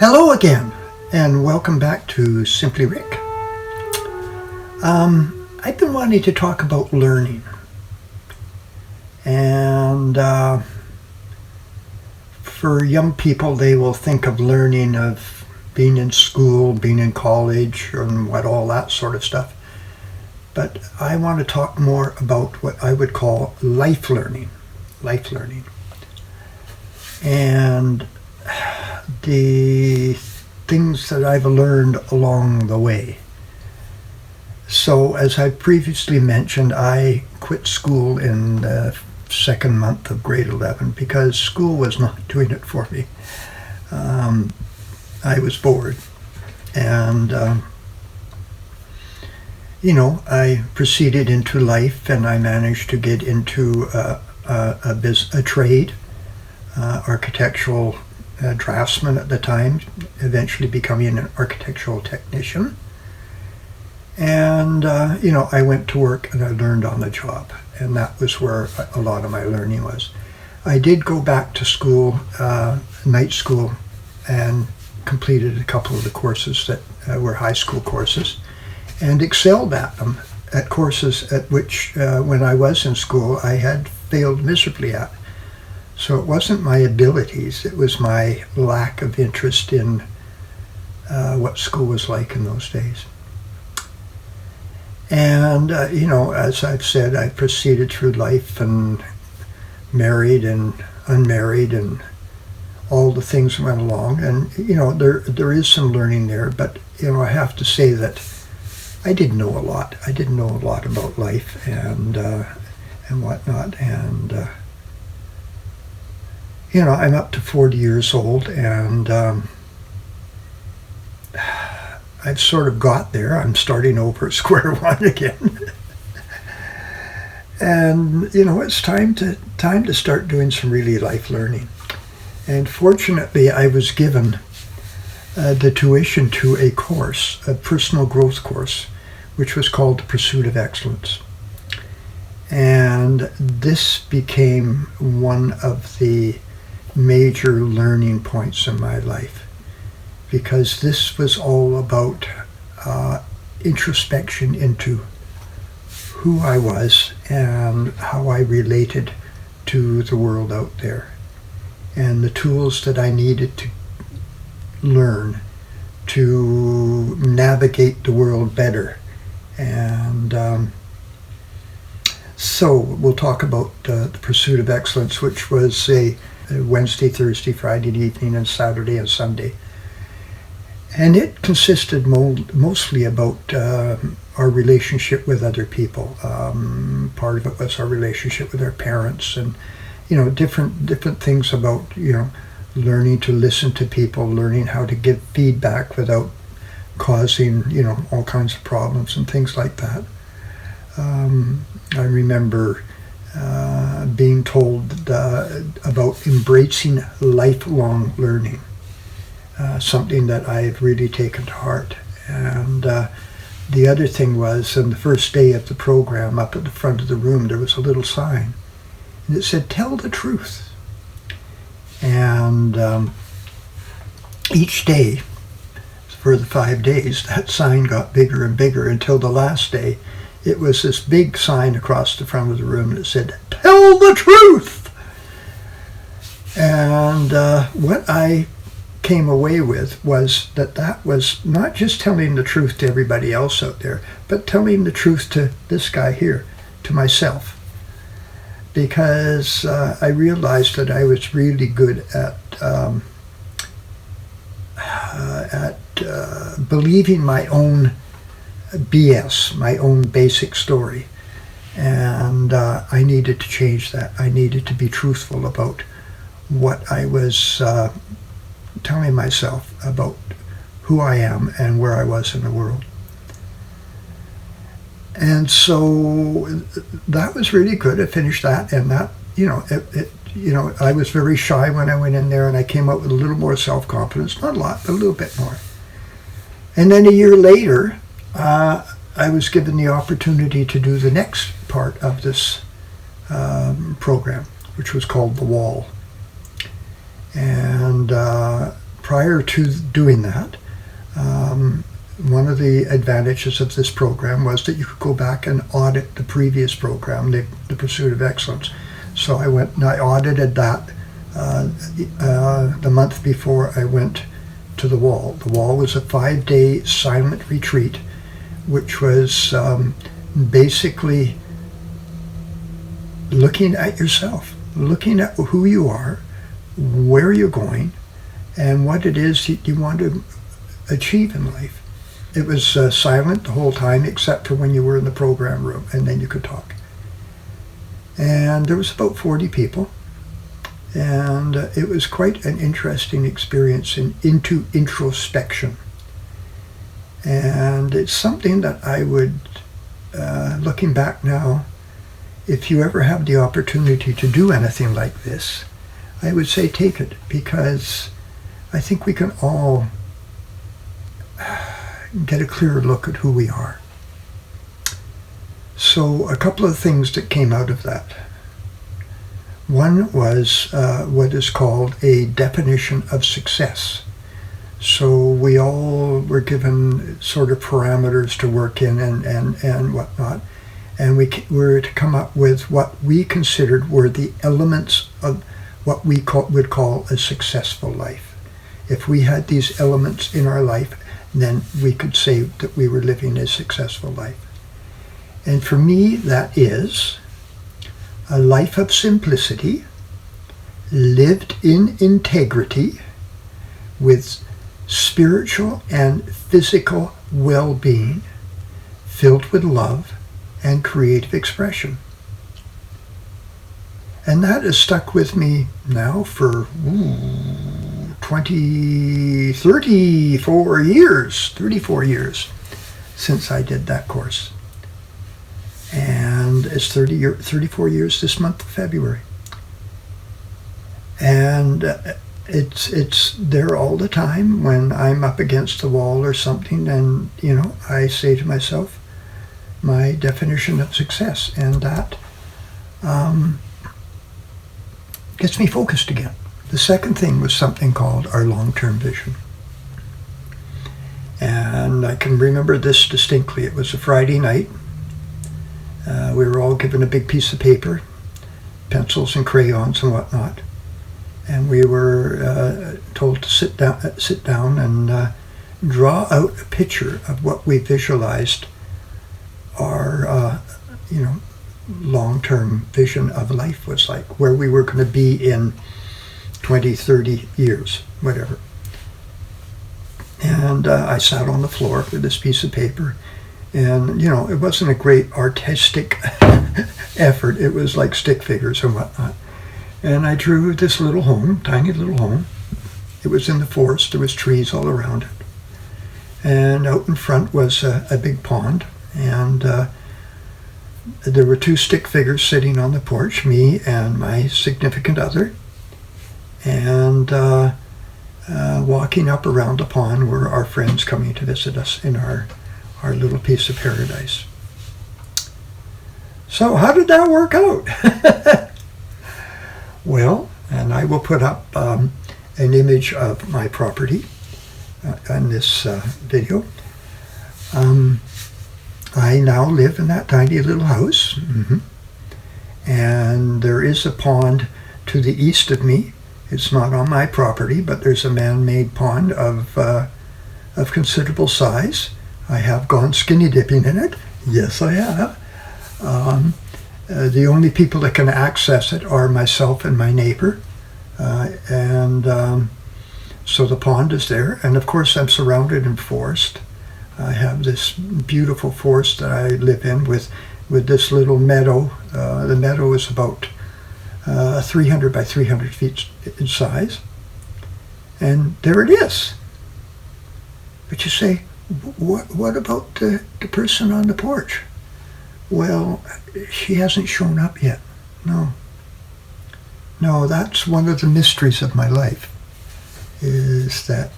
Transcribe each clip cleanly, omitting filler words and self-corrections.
Hello again, and welcome back to Simply Rick. I've been wanting to talk about learning, and for young people, they will think of learning of being in school, being in college, and all that sort of stuff. But I want to talk more about what I would call life learning, and the things that I've learned along the way. So, as I previously mentioned, I quit school in the second month of grade 11 because school was not doing it for me. I was bored, and I proceeded into life, and I managed to get into a trade, architectural draftsman at the time, eventually becoming an architectural technician. And, I went to work and I learned on the job. And that was where a lot of my learning was. I did go back to school, night school, and completed a couple of the courses that were high school courses, and excelled at them, at courses at which, when I was in school, I had failed miserably at. So it wasn't my abilities, it was my lack of interest in what school was like in those days. And, as I've said, I proceeded through life and married and unmarried and all the things went along. And, there is some learning there, but, I have to say that I didn't know a lot. I didn't know a lot about life and whatnot. And, I'm up to 40 years old, and I've sort of got there. I'm starting over at square one again. And, it's time to start doing some really life learning. And fortunately, I was given the tuition to a course, a personal growth course, which was called The Pursuit of Excellence. And this became one of the major learning points in my life, because this was all about introspection into who I was and how I related to the world out there, and the tools that I needed to learn to navigate the world better. And so we'll talk about the Pursuit of Excellence, which was a Wednesday, Thursday, Friday evening, and Saturday and Sunday. And it consisted mostly about our relationship with other people. Part of it was our relationship with our parents, and different things about learning to listen to people, learning how to give feedback without causing all kinds of problems and things like that. I remember being told about embracing lifelong learning, something that I've really taken to heart. And the other thing was, on the first day of the program, up at the front of the room, there was a little sign, and it said, "Tell the truth." And each day, for the 5 days, that sign got bigger and bigger until the last day, it was this big sign across the front of the room that said, "Tell the truth." And what I came away with was that was not just telling the truth to everybody else out there, but telling the truth to this guy here, to myself. Because I realized that I was really good at believing my own BS, my own basic story. And I needed to change that. I needed to be truthful about what I was telling myself about who I am and where I was in the world. And so that was really good. I finished that, and that, I was very shy when I went in there, and I came out with a little more self-confidence. Not a lot, but a little bit more. And then a year later, I was given the opportunity to do the next part of this program, which was called The Wall. And prior to doing that, one of the advantages of this program was that you could go back and audit the previous program, the Pursuit of Excellence. So I went and I audited that the month before I went to the wall. The wall was a 5-day silent retreat, which was basically looking at yourself, looking at who you are, where you're going, and what it is you want to achieve in life. It was silent the whole time except for when you were in the program room, and then you could talk. And there was about 40 people, and it was quite an interesting experience into introspection. And it's something that I would, looking back now, if you ever have the opportunity to do anything like this, I would say take it, because I think we can all get a clearer look at who we are. So a couple of things that came out of that. One was what is called a definition of success. So we all were given sort of parameters to work in and whatnot. And we were to come up with what we considered were the elements of what we would call a successful life. If we had these elements in our life, then we could say that we were living a successful life. And for me, that is a life of simplicity, lived in integrity, with spiritual and physical well-being, filled with love and creative expression. And that has stuck with me now for 34 years since I did that course. And it's 34 years this month of February. And it's there all the time when I'm up against the wall or something, and I say to myself, my definition of success, and that gets me focused again. The second thing was something called our long-term vision. And I can remember this distinctly. It was a Friday night. We were all given a big piece of paper, pencils and crayons and whatnot. And we were told to sit down and draw out a picture of what we visualized our, long-term vision of life was like, where we were going to be in 20, 30 years, whatever. And I sat on the floor with this piece of paper, and, it wasn't a great artistic effort. It was like stick figures and whatnot. And I drew this little home, tiny little home. It was in the forest. There was trees all around it. And out in front was a big pond, and there were 2 stick figures sitting on the porch, me and my significant other. And walking up around the pond were our friends coming to visit us in our little piece of paradise. So how did that work out? Well, and I will put up an image of my property on this video. I now live in that tiny little house, and there is a pond to the east of me. It's not on my property, but there's a man-made pond of considerable size. I have gone skinny dipping in it. Yes, I have. The only people that can access it are myself and my neighbor. So the pond is there. And of course, I'm surrounded in forest. I have this beautiful forest that I live in with this little meadow. The meadow is about 300 by 300 feet in size. And there it is. But you say, what about the person on the porch? Well, she hasn't shown up yet. No, that's one of the mysteries of my life, is that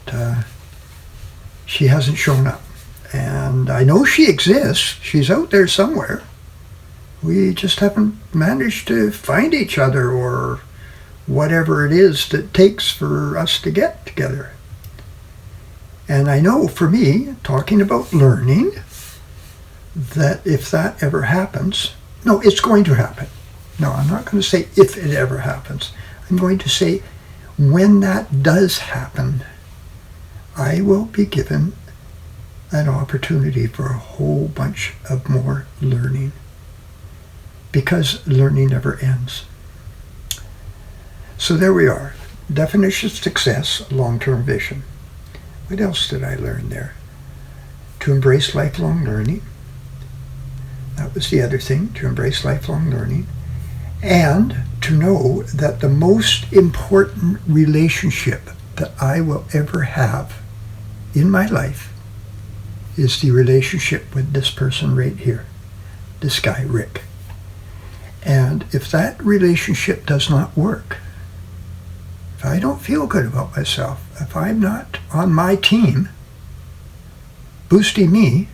she hasn't shown up. And I know she exists. She's out there somewhere. We just haven't managed to find each other, or whatever it is that takes for us to get together. And I know for me, talking about learning, that if that ever happens, no, it's going to happen. No, I'm not going to say if it ever happens. I'm going to say when that does happen, I will be given an opportunity for a whole bunch of more learning, because learning never ends. So there we are. Definition of success, long-term vision. What else did I learn there? To embrace lifelong learning. That was the other thing, to embrace lifelong learning. And to know that the most important relationship that I will ever have in my life is the relationship with this person right here, this guy, Rick. And if that relationship does not work, if I don't feel good about myself, if I'm not on my team boosting me,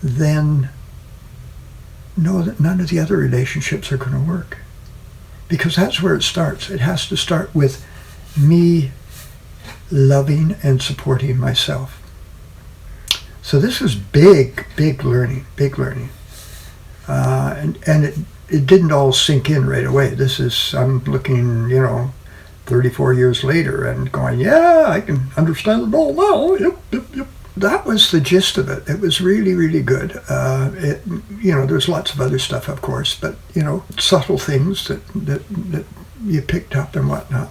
then know that none of the other relationships are going to work. Because that's where it starts. It has to start with me loving and supporting myself. So this is big learning, big learning. And it didn't all sink in right away. I'm looking, 34 years later and going, yeah, I can understand it all now. Yep. That was the gist of it. It was really, really good. There's lots of other stuff, of course, but, subtle things that you picked up and whatnot.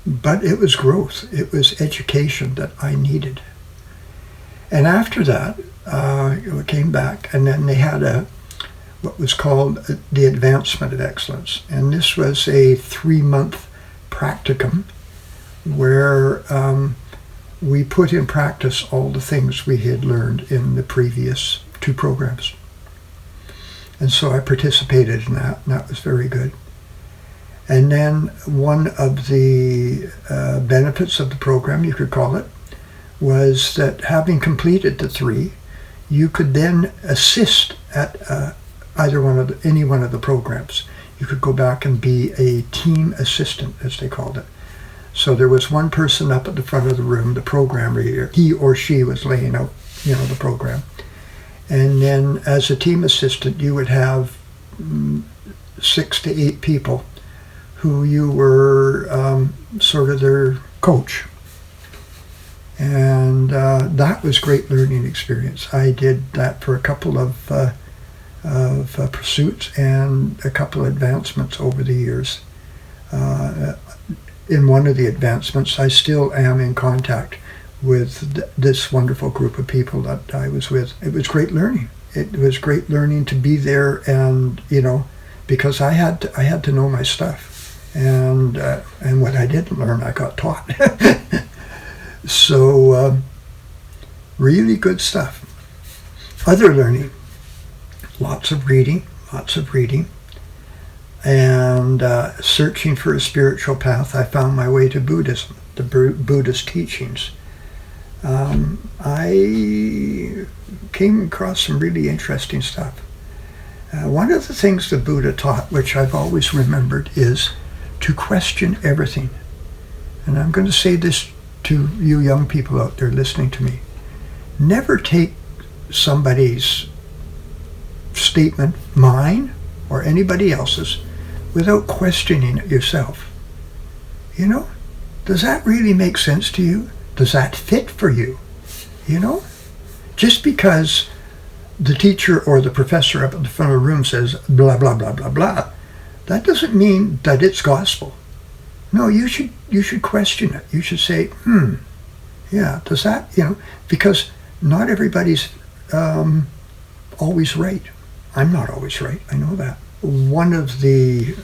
But it was growth. It was education that I needed. And after that, it came back, and then they had what was called the Advancement of Excellence. And this was a 3-month practicum where we put in practice all the things we had learned in the previous 2 programs. And so I participated in that, and that was very good. And then one of the benefits of the program, you could call it, was that having completed the 3, you could then assist at any one of the programs. You could go back and be a team assistant, as they called it. So there was one person up at the front of the room, the program reader. He or she was laying out, the program. And then as a team assistant, you would have 6 to 8 people who you were sort of their coach. And that was great learning experience. I did that for a couple of pursuits and a couple of advancements over the years. In one of the advancements, I still am in contact with this wonderful group of people that I was with. It was great learning. It was great learning to be there, and because I had to know my stuff, and what I didn't learn, I got taught. So really good stuff. Other learning, lots of reading, and searching for a spiritual path. I found my way to Buddhism, the Buddhist teachings. I came across some really interesting stuff. One of the things the Buddha taught, which I've always remembered, is to question everything. And I'm going to say this to you young people out there listening to me. Never take somebody's statement, mine or anybody else's, without questioning it yourself. Does that really make sense to you? Does that fit for you? Just because the teacher or the professor up at the front of the room says blah, blah, blah, blah, blah, that doesn't mean that it's gospel. No, you should question it. You should say, yeah, does that, because not everybody's always right. I'm not always right. I know that. One of the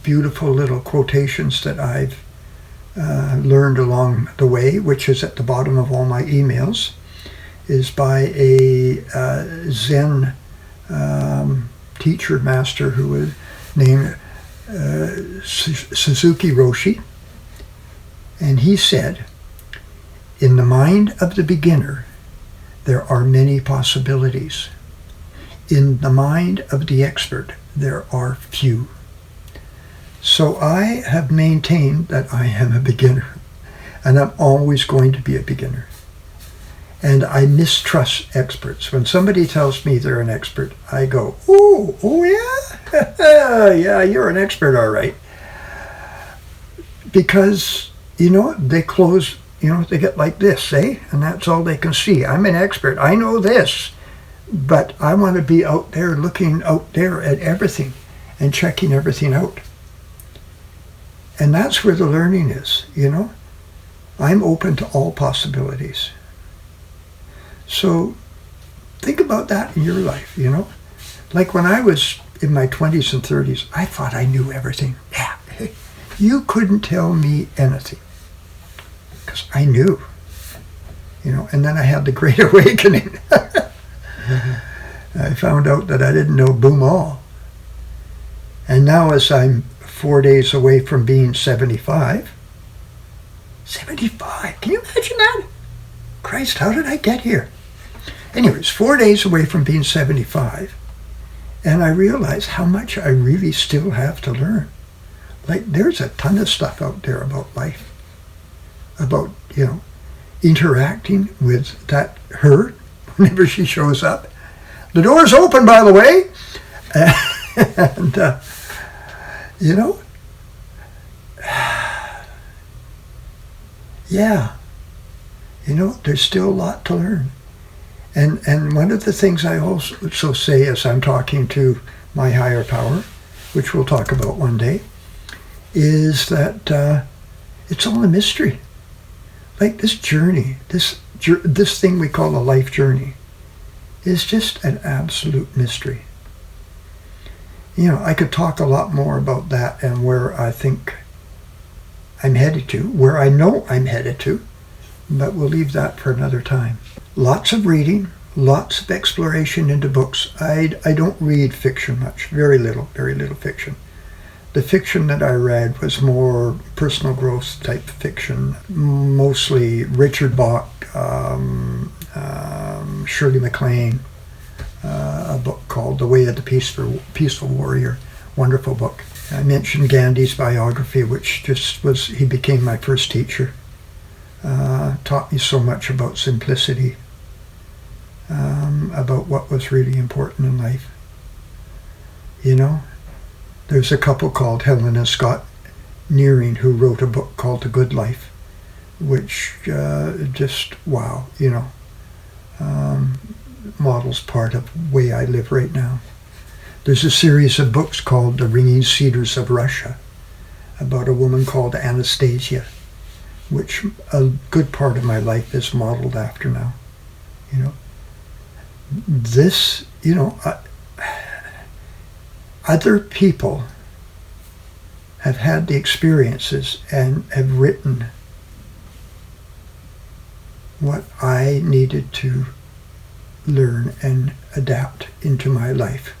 beautiful little quotations that I've learned along the way, which is at the bottom of all my emails, is by a Zen teacher master who was named Suzuki Roshi. And he said, "In the mind of the beginner, there are many possibilities. In the mind of the expert, there are few." So I have maintained that I am a beginner, and I'm always going to be a beginner. And I mistrust experts. When somebody tells me they're an expert, I go, oh yeah? Yeah, you're an expert, all right. Because, they close, they get like this, eh? And that's all they can see. I'm an expert. I know this. But I want to be out there looking out there at everything and checking everything out. And that's where the learning is, I'm open to all possibilities. So think about that in your life, Like when I was in my 20s and 30s, I thought I knew everything. Yeah, you couldn't tell me anything because I knew, and then I had the Great Awakening. I found out that I didn't know boom all. And now as I'm 4 days away from being 75, 75, can you imagine that? Christ, how did I get here? Anyways, 4 days away from being 75, and I realize how much I really still have to learn. Like, there's a ton of stuff out there about life, about, interacting with her whenever she shows up. The door's open, by the way. And, yeah, there's still a lot to learn. And one of the things I also say as I'm talking to my higher power, which we'll talk about one day, is that it's all a mystery. Like this journey, this thing we call a life journey, is just an absolute mystery. I could talk a lot more about that and where I think I'm headed to, where I know I'm headed to, but we'll leave that for another time. Lots of reading, lots of exploration into books. I don't read fiction much, very little fiction. The fiction that I read was more personal growth type fiction, mostly Richard Bach, Shirley MacLaine, a book called The Way of the Peaceful Warrior, wonderful book. I mentioned Gandhi's biography, which he became my first teacher. Taught me so much about simplicity, about what was really important in life. There's a couple called Helen and Scott Nearing who wrote a book called The Good Life, which wow, models part of the way I live right now. There's a series of books called The Ringing Cedars of Russia about a woman called Anastasia, which a good part of my life is modeled after now. This, other people have had the experiences and have written what I needed to learn and adapt into my life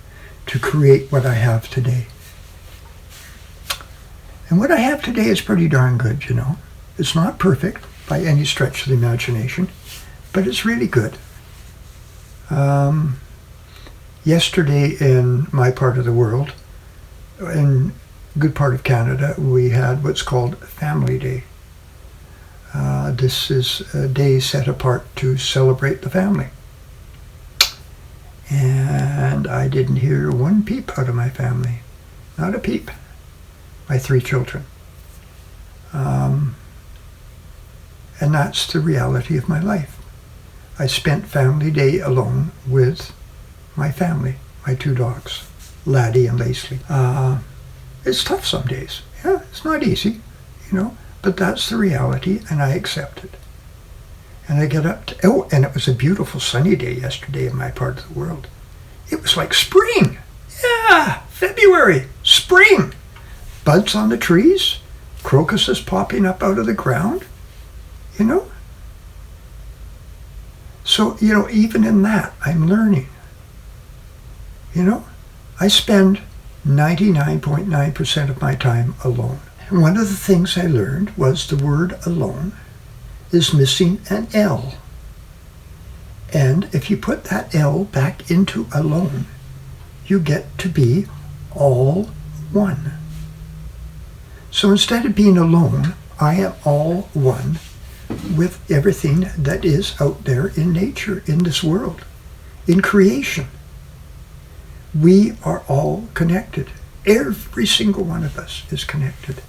to create what I have today. And what I have today is pretty darn good, It's not perfect by any stretch of the imagination, but it's really good. Yesterday in my part of the world, in a good part of Canada, we had what's called Family Day. This is a day set apart to celebrate the family. And I didn't hear one peep out of my family. Not a peep. My 3 children. And that's the reality of my life. I spent Family Day alone with my family, my 2 dogs, Laddie and Lacey. It's tough some days. Yeah, it's not easy, but that's the reality, and I accept it. And I get up and it was a beautiful sunny day yesterday in my part of the world. It was like spring. Yeah, February, spring. Buds on the trees, crocuses popping up out of the ground, So, even in that, I'm learning. I spend 99.9% of my time alone. And one of the things I learned was the word alone is missing an L. And if you put that L back into alone, you get to be all one. So instead of being alone, I am all one with everything that is out there in nature, in this world, in creation. We are all connected. Every single one of us is connected.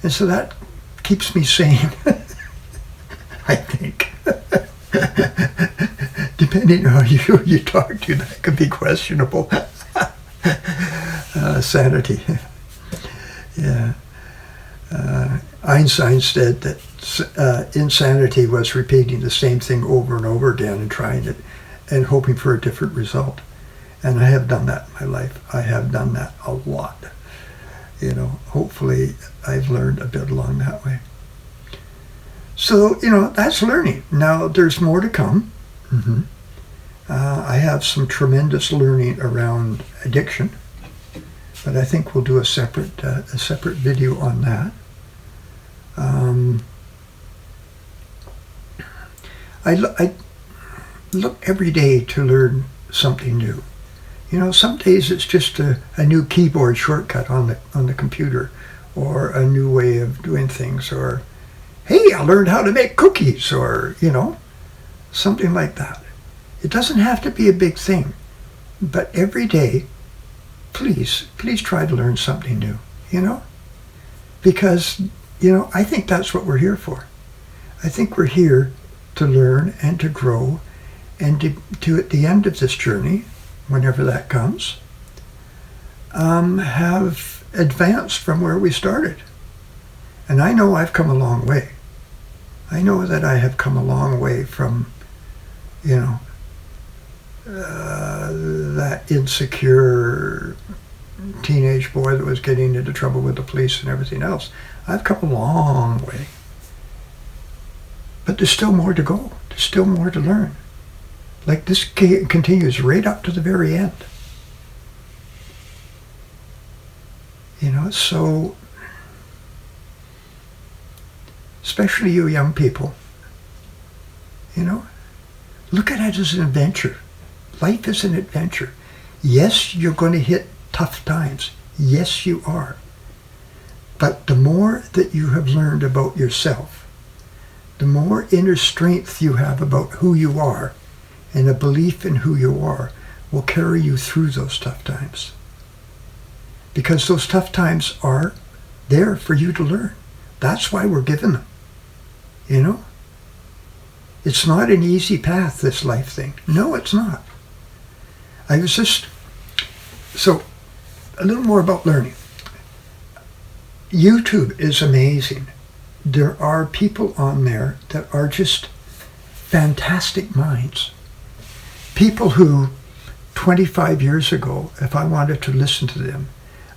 And so that keeps me sane, I think. Depending on who you talk to, that could be questionable. Sanity. Yeah. Einstein said that insanity was repeating the same thing over and over again and trying it and hoping for a different result. And I have done that in my life. I have done that a lot. Hopefully I've learned a bit along that way. So, that's learning. Now, there's more to come. Mm-hmm. I have some tremendous learning around addiction, but I think we'll do a separate video on that. I look every day to learn something new. Some days it's just a new keyboard shortcut on the computer, or a new way of doing things, or hey, I learned how to make cookies, or something like that. It doesn't have to be a big thing, but every day, please try to learn something new, because, I think that's what we're here for. I think we're here to learn and to grow and to at the end of this journey, whenever that comes, have advanced from where we started. And I know I've come a long way. I know that I have come a long way from, that insecure teenage boy that was getting into trouble with the police and everything else. I've come a long way. But there's still more to go. There's still more to learn. Like, this continues right up to the very end. So, especially you young people, look at it as an adventure. Life is an adventure. Yes, you're going to hit tough times. Yes, you are. But the more that you have learned about yourself, the more inner strength you have about who you are, and a belief in who you are will carry you through those tough times. Because those tough times are there for you to learn. That's why we're given them. It's not an easy path, this life thing. No, it's not. So, a little more about learning. YouTube is amazing. There are people on there that are just fantastic minds. People who, 25 years ago, if I wanted to listen to them,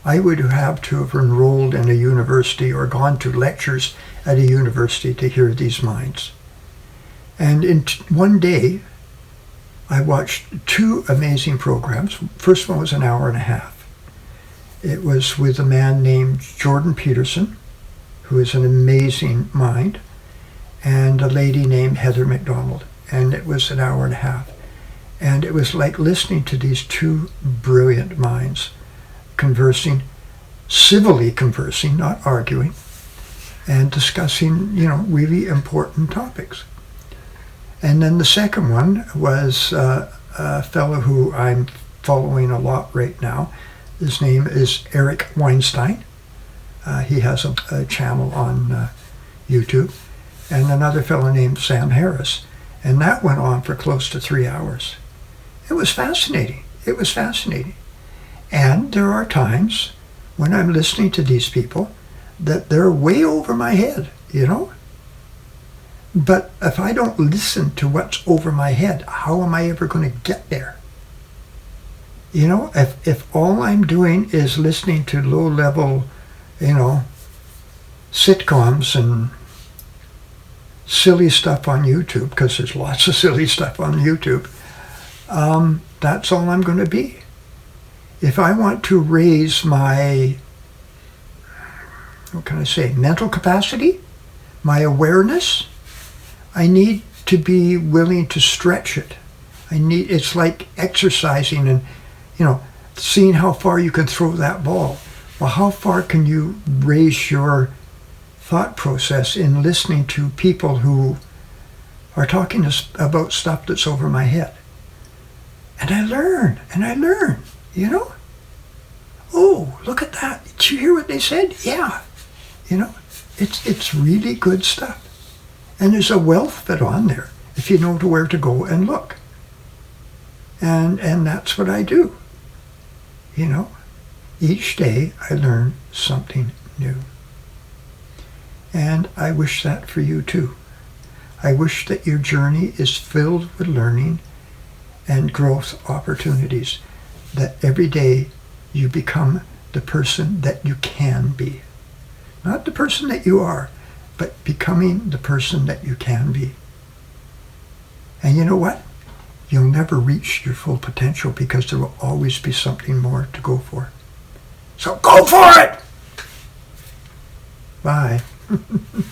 I would have to have enrolled in a university or gone to lectures at a university to hear these minds. And in one day, I watched two amazing programs. First one was an hour and a half. It was with a man named Jordan Peterson, who is an amazing mind, and a lady named Heather McDonald. And it was an hour and a half. And it was like listening to these two brilliant minds civilly conversing, not arguing, and discussing, really important topics. And then the second one was a fellow who I'm following a lot right now. His name is Eric Weinstein. He has a channel on YouTube. And another fellow named Sam Harris. And that went on for close to 3 hours. It was fascinating. It was fascinating. And there are times when I'm listening to these people that they're way over my head, But if I don't listen to what's over my head, how am I ever going to get there? If all I'm doing is listening to low-level, sitcoms and silly stuff on YouTube, because there's lots of silly stuff on YouTube, that's all I'm going to be. If I want to raise my, mental capacity, my awareness, I need to be willing to stretch it. It's like exercising and, seeing how far you can throw that ball. Well, how far can you raise your thought process in listening to people who are talking about stuff that's over my head. And I learn, you know? Oh, look at that. Did you hear what they said? Yeah. You know, it's really good stuff. And there's a wealth of it on there if you know where to go and look. And that's what I do. You know, each day I learn something new. And I wish that for you too. I wish that your journey is filled with learning and growth opportunities, that every day you become the person that you can be. Not the person that you are, but becoming the person that you can be. And you know what? You'll never reach your full potential because there will always be something more to go for. So go for it! Bye.